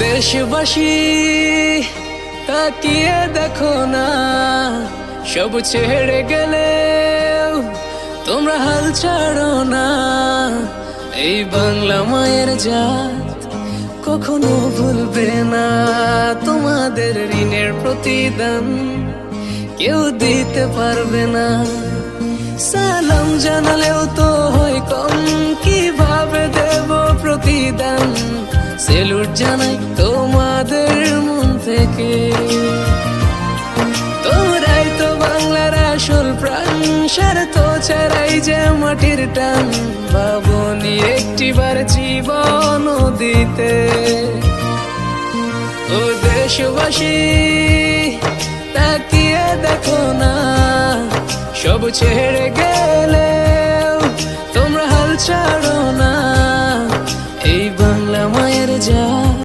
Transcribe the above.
দেশবাসী তাকিয়ে দেখো না, সব ছেড়ে গেলেও তোমরা হাল ছাড়ো না। এই বাংলা মায়ের জাত কখনো ভুলবে না, তোমাদের ঋণের প্রতিদান কেউ দিতে পারবে না। সালাম জানালেও তো হয় কম, কিভাবে দেব প্রতিদান? সেলুট জানাই তোমাদের মন থেকে, তোমরাই তো বাংলার আসল প্রাণ। স্বার্থ ছাড়াই যে মাটির টান, ভাবনি একটিবার জীবন দিতে। ও দেশবাসী তাকিয়ে দেখো না, সব ছেড়ে গেলেও তোমরা হাল ছাড়ো না। এই বাংলা মায়ের জাত